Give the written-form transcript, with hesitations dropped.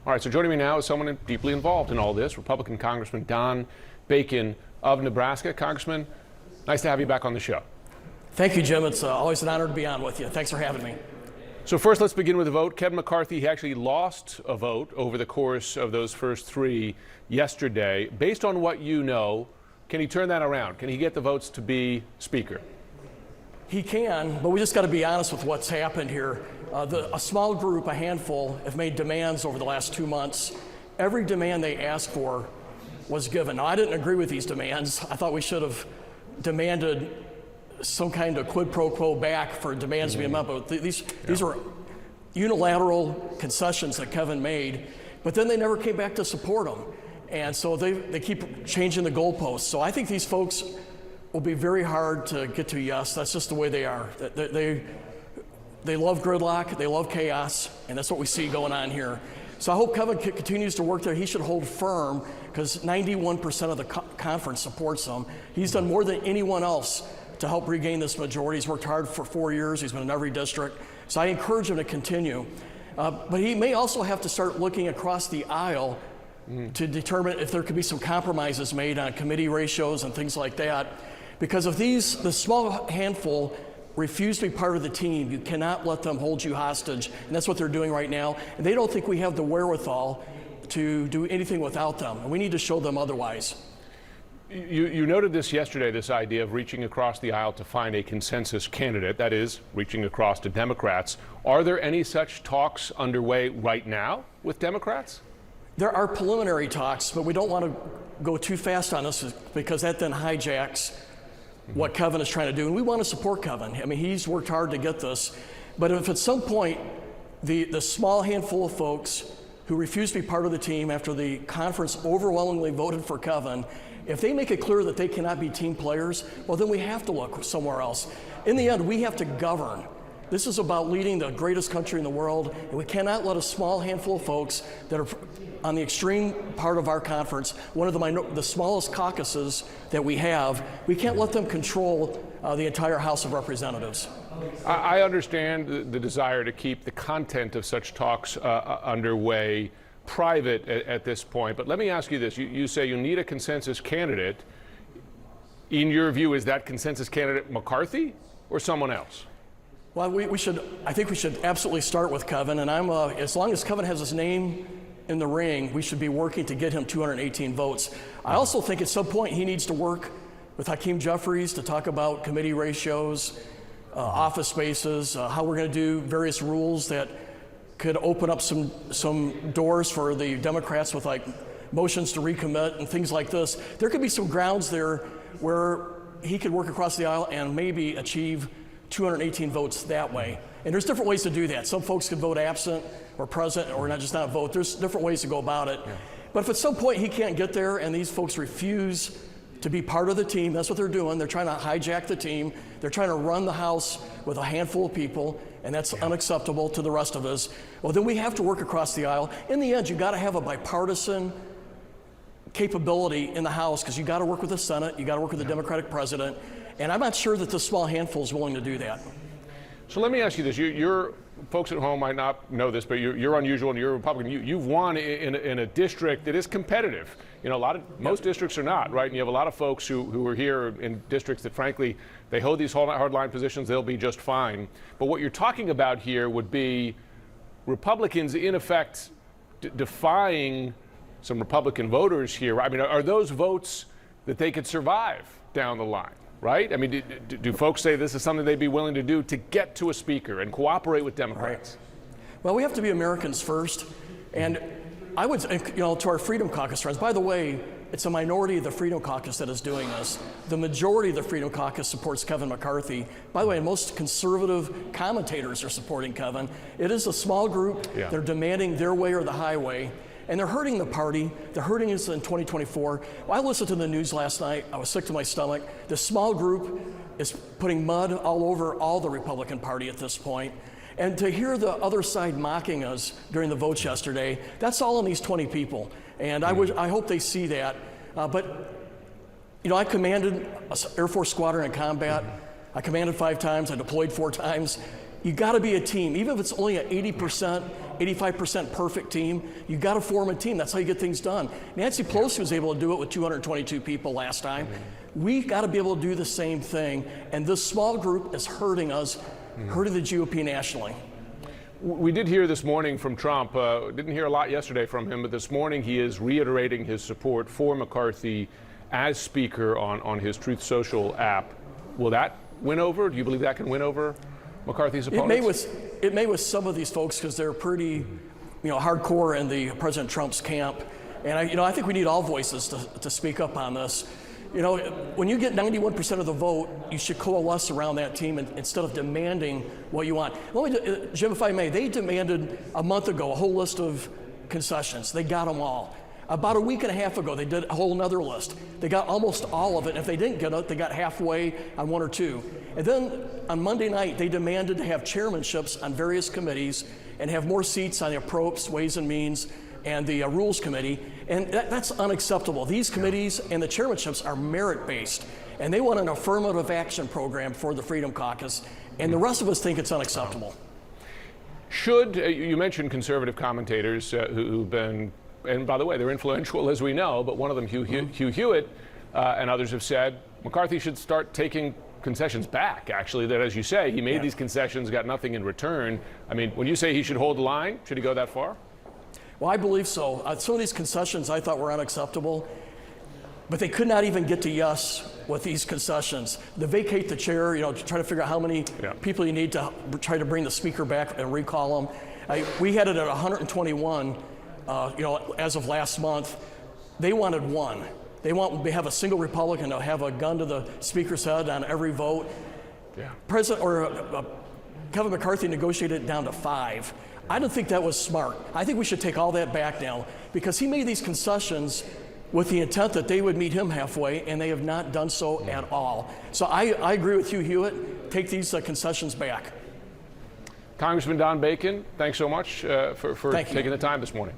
All right, so joining me now is someone deeply involved in all this, Republican Congressman Don Bacon of Nebraska. Congressman, nice to have you back on the show. Thank you, Jim. It's always an honor to be on with you. Thanks for having me. So first, let's begin with a vote. Kevin McCarthy, he actually lost a vote over the course of those first three yesterday. Based on what you know, can he turn that around? Can he get the votes to be Speaker? He can, but we just got to be honest with what's happened here. A small group, a handful, have made demands over the last 2 months. Every demand they asked for was given. Now, I didn't agree with these demands. I thought we should have demanded some kind of quid pro quo back for demands to be met, but these are unilateral concessions that Kevin made, but then they never came back to support them. And so they keep changing the goalposts. So I think these folks will be very hard to get to yes. That's just the way they are. They love gridlock, they love chaos, and that's what we see going on here. So I hope Kevin continues to work there. He should hold firm because 91% of the conference supports him. He's done more than anyone else to help regain this majority. He's worked hard for 4 years. He's been in every district. So I encourage him to continue. But he may also have to start looking across the aisle to determine if there could be some compromises made on committee ratios and things like that. Because if the small handful refuse to be part of the team, you cannot let them hold you hostage. And that's what they're doing right now. And they don't think we have the wherewithal to do anything without them. And we need to show them otherwise. You noted this yesterday, this idea of reaching across the aisle to find a consensus candidate, that is, reaching across to Democrats. Are there any such talks underway right now with Democrats? There are preliminary talks, but we don't want to go too fast on this because that then hijacks what Kevin is trying to do. And we want to support Kevin. I mean, he's worked hard to get this. But if at some point the small handful of folks who refuse to be part of the team after the conference overwhelmingly voted for Kevin, if they make it clear that they cannot be team players, well, then we have to look somewhere else. In the end, we have to govern. This is about leading the greatest country in the world, and we cannot let a small handful of folks that are on the extreme part of our conference, one of the smallest caucuses that we have, we can't let them control the entire House of Representatives. I understand the desire to keep the content of such talks underway private at this point, but let me ask you this. You say you need a consensus candidate. In your view, is that consensus candidate McCarthy or someone else? Well, I think we should absolutely start with Kevin, and as long as Kevin has his name in the ring, we should be working to get him 218 votes. I also think at some point he needs to work with Hakeem Jeffries to talk about committee ratios, office spaces, how we're going to do various rules that could open up some doors for the Democrats with like motions to recommit and things like this. There could be some grounds there where he could work across the aisle and maybe achieve 218 votes that way. And there's different ways to do that. Some folks could vote absent or present or not vote. There's different ways to go about it. Yeah. But if at some point he can't get there and these folks refuse to be part of the team, that's what they're doing. They're trying to hijack the team. They're trying to run the House with a handful of people, and that's unacceptable to the rest of us. Well, then we have to work across the aisle. In the end, you got to have a bipartisan capability in the House because you got to work with the Senate, you got to work with the Democratic president, and I'm not sure that the small handful is willing to do that. So let me ask you this. You're folks at home might not know this, but you're unusual and you're a Republican. You've won in a district that is competitive. You know, most districts are not, right? And you have a lot of folks who are here in districts that, frankly, they hold these hardline positions, they'll be just fine. But what you're talking about here would be Republicans, in effect, defying some Republican voters here. I mean, are those votes that they could survive down the line? Right? I mean, do folks say this is something they'd be willing to do to get to a speaker and cooperate with Democrats? Right. Well, we have to be Americans first. And I would, to our Freedom Caucus friends, by the way, it's a minority of the Freedom Caucus that is doing this. The majority of the Freedom Caucus supports Kevin McCarthy. By the way, most conservative commentators are supporting Kevin. It is a small group. Yeah. They're demanding their way or the highway. And they're hurting the party. They're hurting us in 2024. Well, I listened to the news last night. I was sick to my stomach. This small group is putting mud all over all the Republican Party at this point. And to hear the other side mocking us during the votes yesterday, that's all in these 20 people. And I hope they see that. But I commanded an Air Force squadron in combat. I commanded 5 times. I deployed 4 times. You got to be a team. Even if it's only an 80%, 85% perfect team, you got to form a team. That's how you get things done. Nancy Pelosi was able to do it with 222 people last time. We got to be able to do the same thing. And this small group is hurting us, hurting the GOP nationally. We did hear this morning from Trump, didn't hear a lot yesterday from him, but this morning he is reiterating his support for McCarthy as Speaker on his Truth Social app. Will that win over? Do you believe that can win over McCarthy's opponents? It may with some of these folks because they're pretty, hardcore in the President Trump's camp. And I think we need all voices to speak up on this. When you get 91% of the vote, you should coalesce around that team instead of demanding what you want. Jim, if I may, they demanded a month ago a whole list of concessions. They got them all. About a week and a half ago, they did a whole another list. They got almost all of it. If they didn't get it, they got halfway on one or two. And then on Monday night, they demanded to have chairmanships on various committees and have more seats on the Appropriations, Ways and Means, and the Rules Committee. And that's unacceptable. These committees and the chairmanships are merit-based, and they want an affirmative action program for the Freedom Caucus, and the rest of us think it's unacceptable. You mentioned conservative commentators who've been, and by the way, they're influential as we know, but one of them, Hugh Hewitt, and others have said McCarthy should start taking concessions back, actually, that, as you say, he made these concessions, got nothing in return. I mean, when you say he should hold the line, should he go that far? Well, I believe so. Some of these concessions I thought were unacceptable, but they could not even get to yes with these concessions. To vacate the chair, to try to figure out how many people you need to try to bring the speaker back and recall them. We had it at 121, as of last month. They wanted one. They want to have a single Republican to have a gun to the speaker's head on every vote. Yeah. Kevin McCarthy negotiated it down to 5. I don't think that was smart. I think we should take all that back now because he made these concessions with the intent that they would meet him halfway, and they have not done so at all. So I agree with Hugh Hewitt. Take these concessions back. Congressman Don Bacon, thanks so much for taking the time this morning.